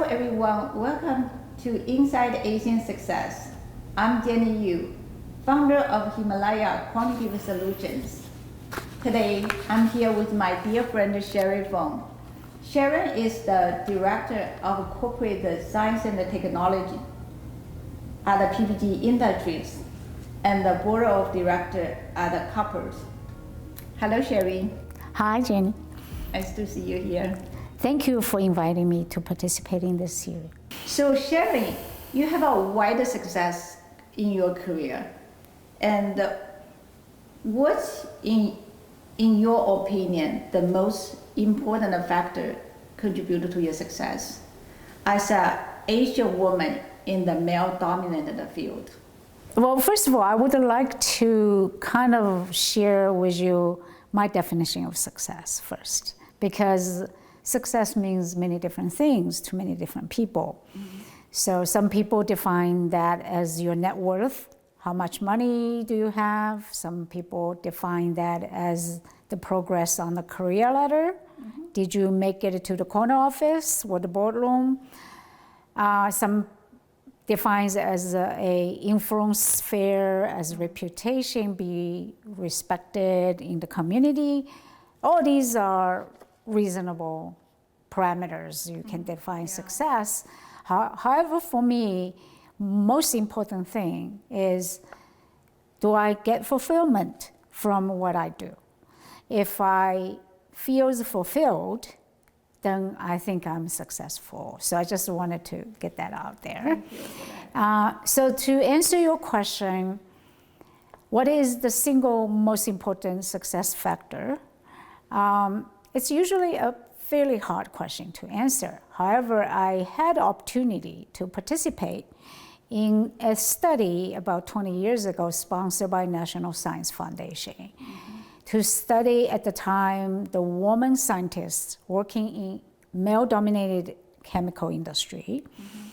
everyone, welcome to Inside Asian Success. I'm Jenny Yu, founder of Himalaya Quantitative Solutions. Today, I'm here with my dear friend Sharon Feng. Sharon is the Director of Corporate Science and Technology at the PPG Industries and the Board of Directors at the Coppers. Hello, Sharon. Hi, Jenny. Nice to see you here. Thank you for inviting me to participate in this series. So Sharon, you have a wide success in your career. And what's in your opinion, the most important factor contributed to your success as an Asian woman in the male-dominated field? Well, first of all, I would like to kind of share with you my definition of success first, because success means many different things to many different people. Mm-hmm. So some people define that as your net worth. How much money do you have? Some people define that as the progress on the career ladder. Mm-hmm. Did you make it to the corner office or the boardroom? Some defines as a influence sphere, as reputation, be respected in the community. All these are reasonable parameters you can define success. However, for me, most important thing is, do I get fulfillment from what I do? If I feel fulfilled, then I think I'm successful. So I just wanted to get that out there. So to answer your question, what is the single most important success factor? It's usually a fairly hard question to answer. However, I had the opportunity to participate in a study about 20 years ago sponsored by National Science Foundation. Mm-hmm. To study at the time the woman scientists working in male-dominated chemical industry. Mm-hmm.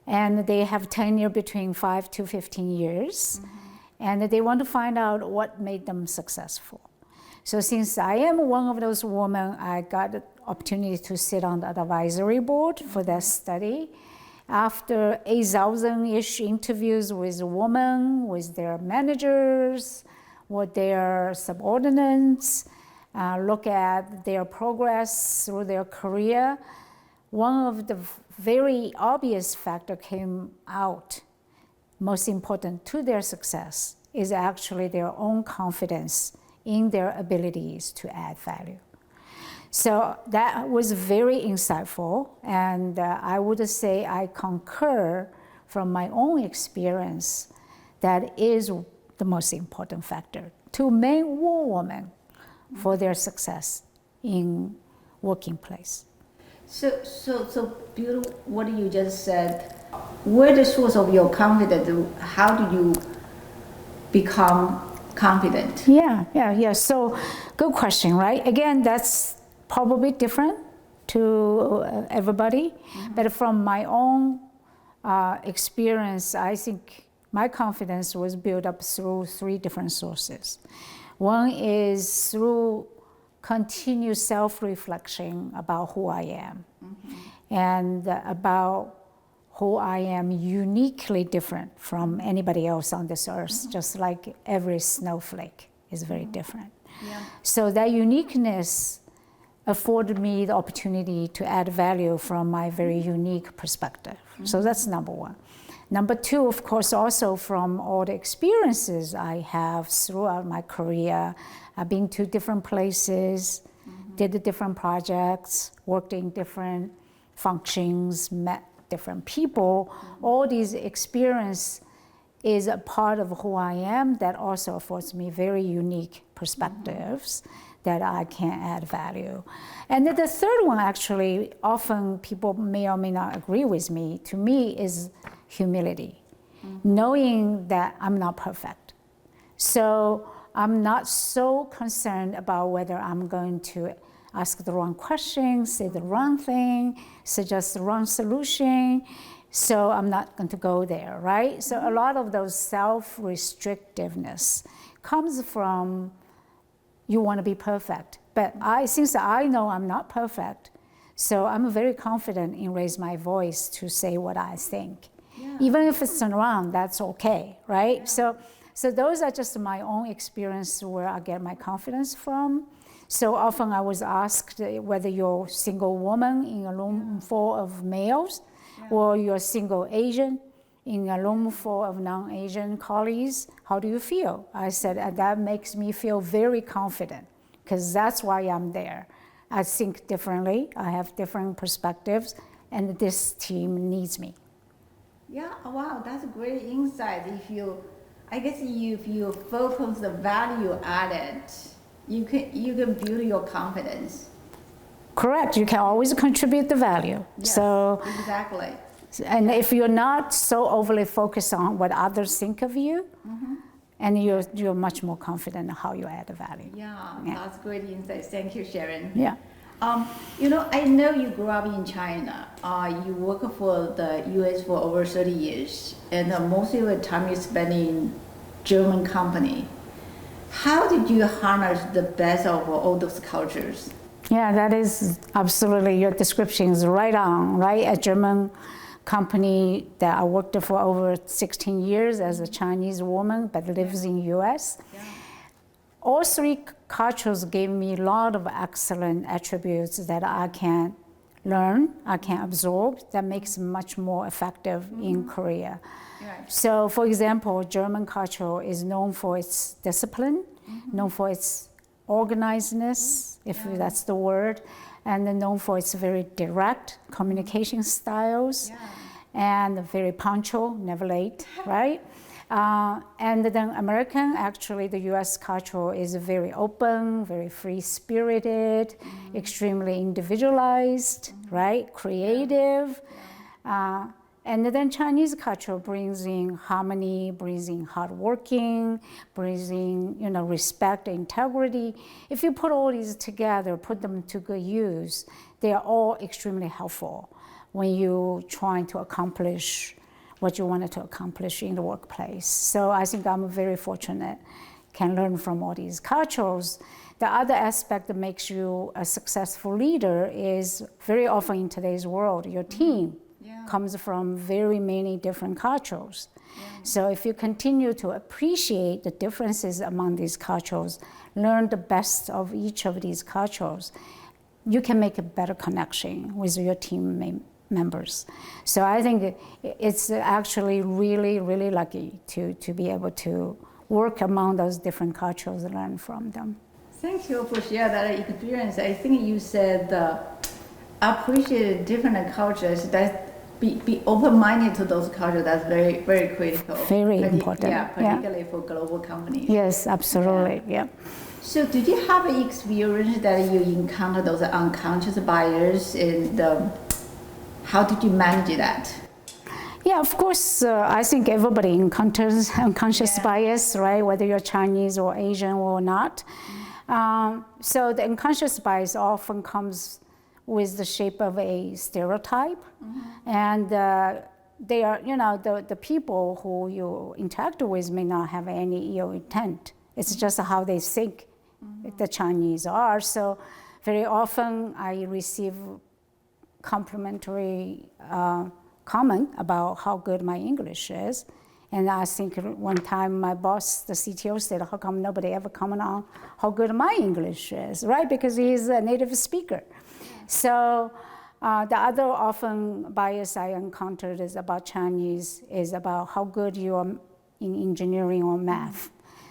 And they have tenure between 5 to 15 years. Mm-hmm. And they want to find out what made them successful. So since I am one of those women, I got the opportunity to sit on the advisory board for that study. After 8,000-ish interviews with women, with their managers, with their subordinates, look at their progress through their career, one of the very obvious factor came out, most important to their success, is actually their own confidence in their abilities to add value. So that was very insightful, and I would say I concur from my own experience that is the most important factor to men or women for their success in working place. So beautiful what you just said. Where the source of your confidence? How do you become confident? Yeah. So good question, right? Again, that's probably different to everybody. Mm-hmm. But from my own experience, I think my confidence was built up through 3 different sources. One is through continuous self-reflection about who I am. Mm-hmm. And about who I am uniquely different from anybody else on this earth, mm-hmm. just like every snowflake is very mm-hmm. different. Yeah. So that uniqueness afforded me the opportunity to add value from my very unique perspective. Mm-hmm. So that's number 1. Number 2, of course, also from all the experiences I have throughout my career. I've been to different places, mm-hmm. did different projects, worked in different functions, met different people. Mm-hmm. All these experience is a part of who I am that also affords me very unique perspectives mm-hmm. that I can add value. And then the third one, actually, often people may or may not agree with me, to me is humility, mm-hmm. knowing that I'm not perfect. So I'm not so concerned about whether I'm going to ask the wrong question, say the wrong thing, suggest the wrong solution. So I'm not going to go there, right? So a lot of those self-restrictiveness comes from you want to be perfect. But since I know I'm not perfect, So I'm very confident in raise my voice to say what I think. Yeah. Even if it's wrong, that's okay, right? Yeah. So those are just my own experience where I get my confidence from. So often I was asked whether you're a single woman in a room full of males, or you're a single Asian in a room full of non-Asian colleagues, how do you feel? I said, that makes me feel very confident, because that's why I'm there. I think differently, I have different perspectives, and this team needs me. Yeah, wow, that's a great insight. I guess if you focus the value added, you can build your confidence. Correct, you can always contribute the value. Yes, so exactly. And if you're not so overly focused on what others think of you, and you're much more confident in how you add the value. Yeah, that's great insight. Thank you, Sharon. Yeah. I know you grew up in China. You work for the U.S. for over 30 years, and most of your time you spend in German company. How did you harness the best of all those cultures? Yeah, that is absolutely, your description is right on, right? A German company that I worked for over 16 years as a Chinese woman, but lives in U.S. Yeah. All three cultures gave me a lot of excellent attributes that I can learn, I can absorb, that makes me much more effective in Korea. Right. So, for example, German culture is known for its discipline, known for its organizedness, if that's the word, and then known for its very direct communication styles, and very punctual, never late, right? And then American, actually the US culture is very open, very free-spirited, extremely individualized, right? Creative. And then Chinese culture brings in harmony, brings in hardworking, brings in respect, integrity. If you put all these together, put them to good use, they are all extremely helpful when you're trying to accomplish what you wanted to accomplish in the workplace. So I think I'm very fortunate, can learn from all these cultures. The other aspect that makes you a successful leader is very often in today's world, your team comes from very many different cultures. So if you continue to appreciate the differences among these cultures, learn the best of each of these cultures, you can make a better connection with your team members. So I think it's actually really, really lucky to be able to work among those different cultures and learn from them. Thank you for sharing that experience. I think you said appreciate different cultures, that be open-minded to those cultures. That's very, very critical. Very important. Yeah, particularly for global companies. Yes, absolutely, yeah. So did you have an experience that you encountered those unconscious bias, and how did you manage that? Yeah, of course, I think everybody encounters unconscious bias, right? Whether you're Chinese or Asian or not. So the unconscious bias often comes with the shape of a stereotype. And they are, the people who you interact with may not have any ill intent. It's just how they think the Chinese are. So very often I receive complimentary comment about how good my English is. And I think one time my boss, the CTO, said, how come nobody ever comment on how good my English is, right? Because he's a native speaker. So the other often bias I encountered is about Chinese, is about how good you are in engineering or math.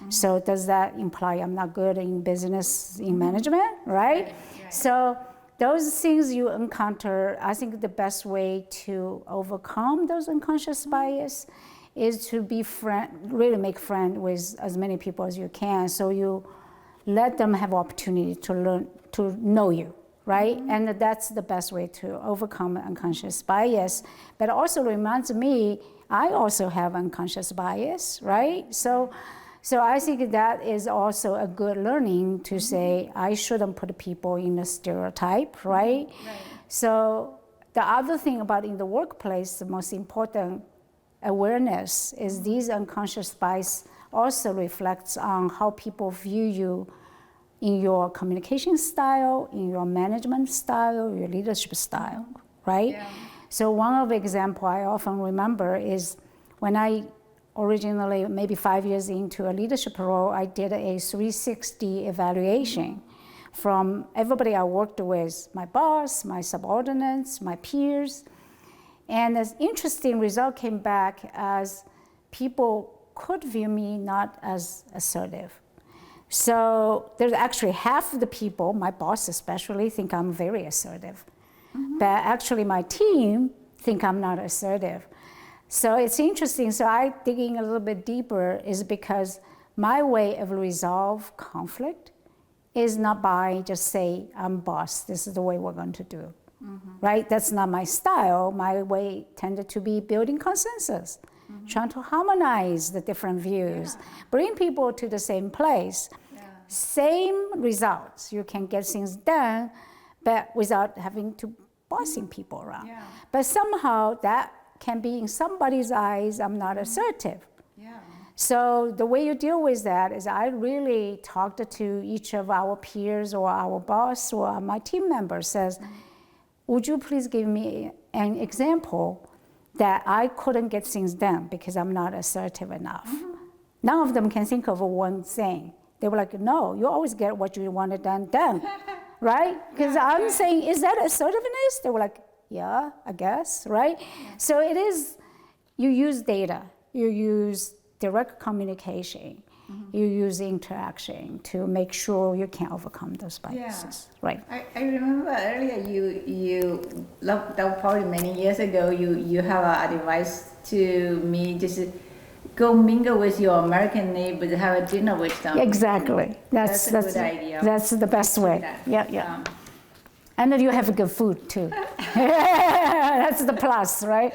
So does that imply I'm not good in business, in management, right? So those things you encounter, I think the best way to overcome those unconscious bias is to be really make friends with as many people as you can. So you let them have opportunity to learn, to know you, right? And that's the best way to overcome unconscious bias. But it also reminds me, I also have unconscious bias, right? So I think that is also a good learning to say, I shouldn't put people in a stereotype, right? So the other thing about in the workplace, the most important awareness is these unconscious bias also reflects on how people view you in your communication style, in your management style, your leadership style, right? Yeah. So one of the example I often remember is when I originally, maybe 5 years into a leadership role, I did a 360 evaluation from everybody I worked with, my boss, my subordinates, my peers. And an interesting result came back as people could view me not as assertive. So there's actually half of the people, my boss especially, think I'm very assertive. But actually my team think I'm not assertive. So it's interesting. So I digging a little bit deeper is because my way of resolve conflict is not by just say, I'm boss, this is the way we're going to do. Right? That's not my style. My way tended to be building consensus, trying to harmonize the different views, bring people to the same place. Same results. You can get things done, but without having to bossing people around. But somehow that can be in somebody's eyes, I'm not assertive. So the way you deal with that is I really talked to each of our peers or our boss or my team member says, would you please give me an example that I couldn't get things done because I'm not assertive enough? None of them can think of one thing. They were like, no, you always get what you wanted done, right? Because I'm saying, is that assertiveness? They were like, yeah, I guess, right? So it is, you use data, you use direct communication, you use interaction to make sure you can overcome those biases, right? I remember earlier that was probably many years ago, you have advice to me, just go mingle with your American neighbors, have a dinner with them. Exactly. That's a good idea. That's the best way. Yeah. And then you have good food too. That's the plus, right?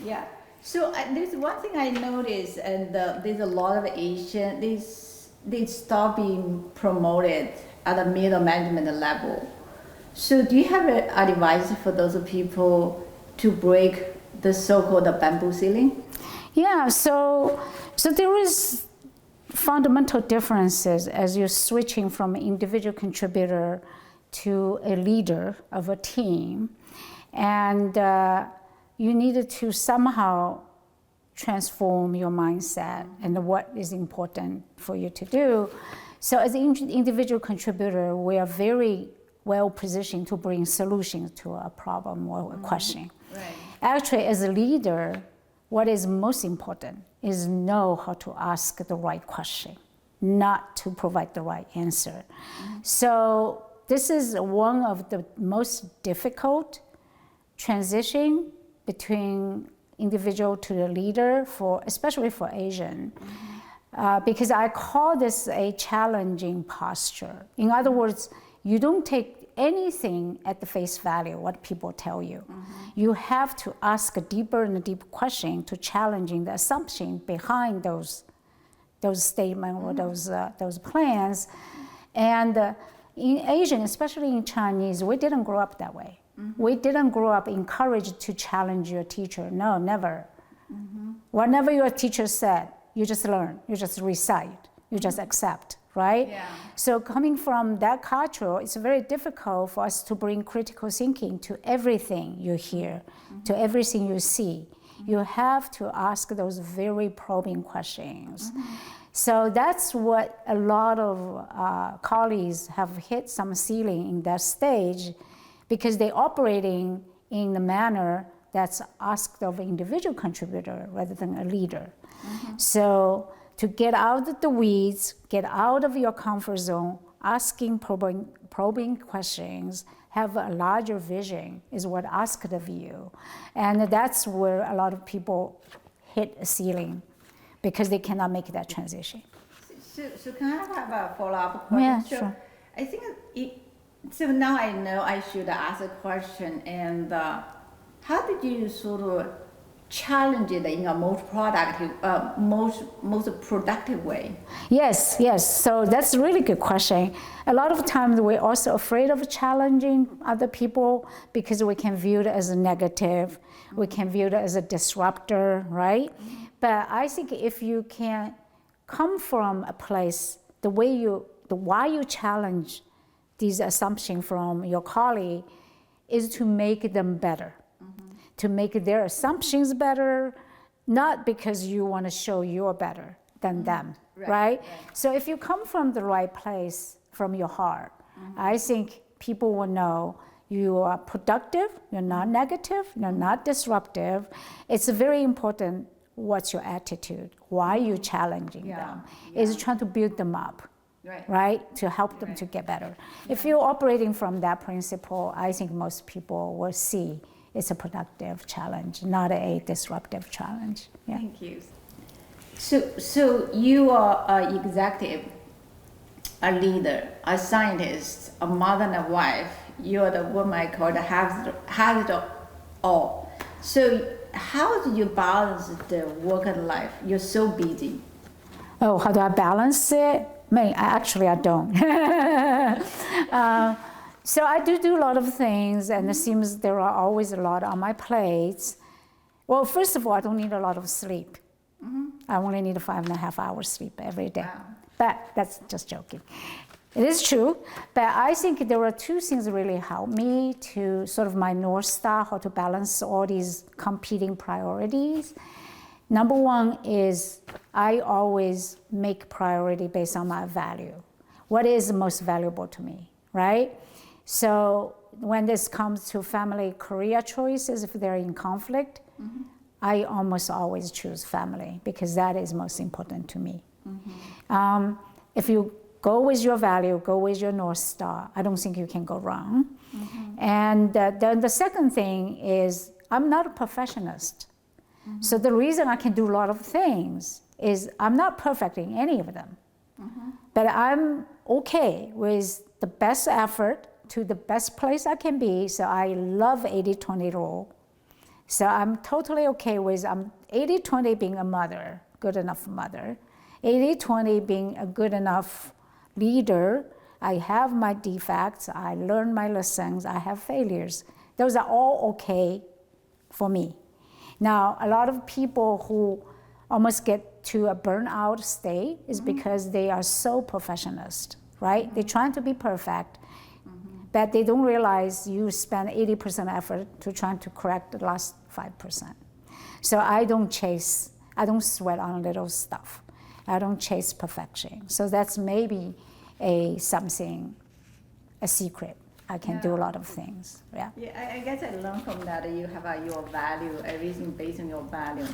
Yeah. So there's one thing I noticed, and there's a lot of Asian, they stop being promoted at the middle management level. So do you have advice for those people to break the so-called bamboo ceiling? Yeah, so there is fundamental differences as you're switching from an individual contributor to a leader of a team. And you needed to somehow transform your mindset and what is important for you to do. So as an individual contributor, we are very well positioned to bring solutions to a problem or a question. Right. Actually, as a leader, what is most important is know how to ask the right question, not to provide the right answer. So this is one of the most difficult transition between individual to the leader, especially for Asian, because I call this a challenging posture. In other words, you don't take anything at the face value, what people tell you. You have to ask a deeper and a deeper question to challenging the assumption behind those statements or those plans. And in Asian, especially in Chinese, we didn't grow up that way. We didn't grow up encouraged to challenge your teacher. No, never. Whatever your teacher said, you just learn, you just recite, you just accept, right? Yeah. So coming from that culture, it's very difficult for us to bring critical thinking to everything you hear, to everything you see. You have to ask those very probing questions. So that's what a lot of colleagues have hit some ceiling in that stage, because they're operating in the manner that's asked of an individual contributor rather than a leader. So to get out of the weeds, get out of your comfort zone, asking probing questions, have a larger vision is what asked of you. And that's where a lot of people hit a ceiling because they cannot make that transition. So can I have a follow-up question? Yeah, So sure. I think so now I know I should ask a question, and how did you sort of challenge it in a most productive, most productive way? Yes. So that's a really good question. A lot of times we're also afraid of challenging other people because we can view it as a negative, we can view it as a disruptor, right? But I think if you can come from a place, the way you why you challenge these assumptions from your colleague is to make them better, to make their assumptions better, not because you want to show you're better than them, right? So if you come from the right place, from your heart, I think people will know you are productive, you're not negative, you're not disruptive. It's very important what's your attitude, why you're challenging them, is trying to build them up, right? To help them to get better. If you're operating from that principle, I think most people will see it's a productive challenge, not a disruptive challenge. Yeah. Thank you. So you are an executive, a leader, a scientist, a mother and a wife. You're the woman I call has it all. So how do you balance the work and life? You're so busy. Oh, how do I balance it? I don't. So I do a lot of things, and it seems there are always a lot on my plates. Well, first of all, I don't need a lot of sleep. I only need 5.5 hours sleep every day. Wow. But that's just joking. It is true, but I think there are two things that really help me to sort of my North Star, how to balance all these competing priorities. Number one is I always make priority based on my value. What is most valuable to me, right? So when this comes to family career choices, if they're in conflict, I almost always choose family because that is most important to me. If you go with your value, go with your North Star, I don't think you can go wrong. And then the second thing is I'm not a perfectionist. So the reason I can do a lot of things is I'm not perfect in any of them. But I'm okay with the best effort to the best place I can be. So I love 80-20 rule. So I'm totally okay with 80-20 being a mother, good enough mother. 80-20 being a good enough leader. I have my defects, I learn my lessons, I have failures. Those are all okay for me. Now, a lot of people who almost get to a burnout state is because they are so perfectionist, right? They're trying to be perfect, but they don't realize you spend 80% effort to trying to correct the last 5%. So I don't sweat on little stuff. I don't chase perfection. So that's maybe a secret. I can do a lot of things. Yeah. Yeah, I guess I learned from that you have your value, everything based on your value.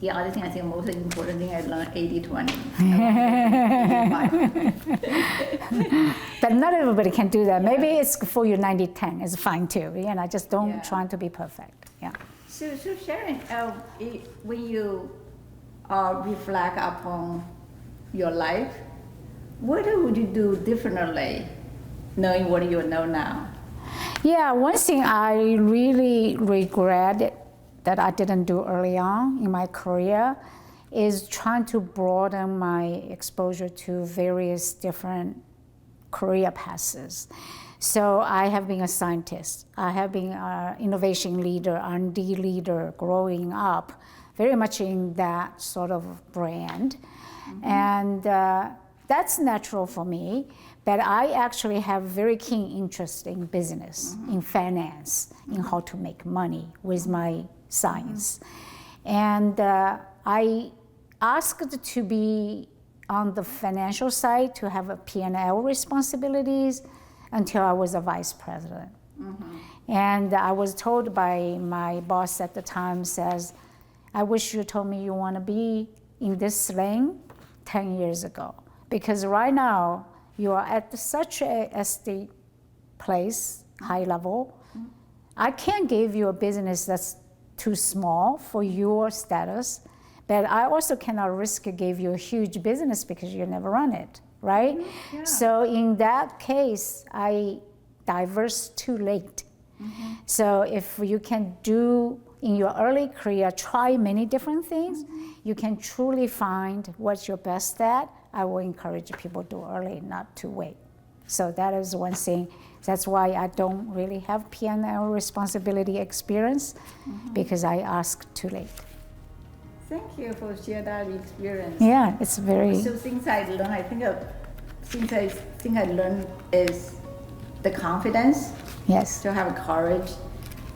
The other thing I think most important thing I learned 80-20. But not everybody can do that. Maybe it's for you 90-10. It's fine too. Just don't try to be perfect. Yeah. So Sharon, when you reflect upon your life, what would you do differently, knowing what you know now? Yeah, one thing I really regret that I didn't do early on in my career is trying to broaden my exposure to various different career paths. So I have been a scientist. I have been an innovation leader, R&D leader growing up, very much in that sort of brand. And that's natural for me, but I actually have very keen interest in business, in finance, in how to make money with my science. And I asked to be on the financial side, to have a P&L responsibilities until I was a vice president. And I was told by my boss at the time, says, I wish you told me you want to be in this lane 10 years ago. Because right now, you are at such a estate place, high level. I can't give you a business that's too small for your status, but I also cannot risk to give you a huge business because you never run it, right? Yeah. So in that case, I diverse too late. So if you can do in your early career, try many different things, you can truly find what you're best at. I will encourage people to do early, not to wait. So that is one thing. That's why I don't really have P&L responsibility experience, because I asked too late. Thank you for sharing that experience. Yeah, it's very... So things I learned, I think thing I learned is the confidence, Yes. to have courage,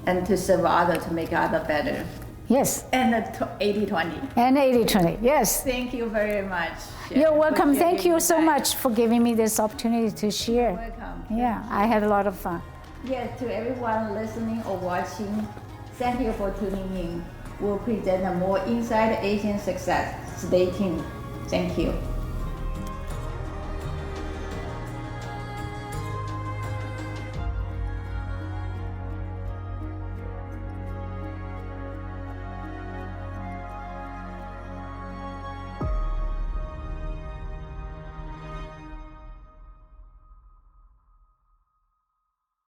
and to serve others, to make others better. Yes. And the 80-20. And 80/20. Yes. Thank you very much. Sharon, You're for welcome. sharing Thank you your so time. much for giving me this opportunity to share. Welcome. Yeah, I had a lot of fun. Yes, to everyone listening or watching, thank you for tuning in. We'll present a more inside Asian success. Stay tuned. Thank you.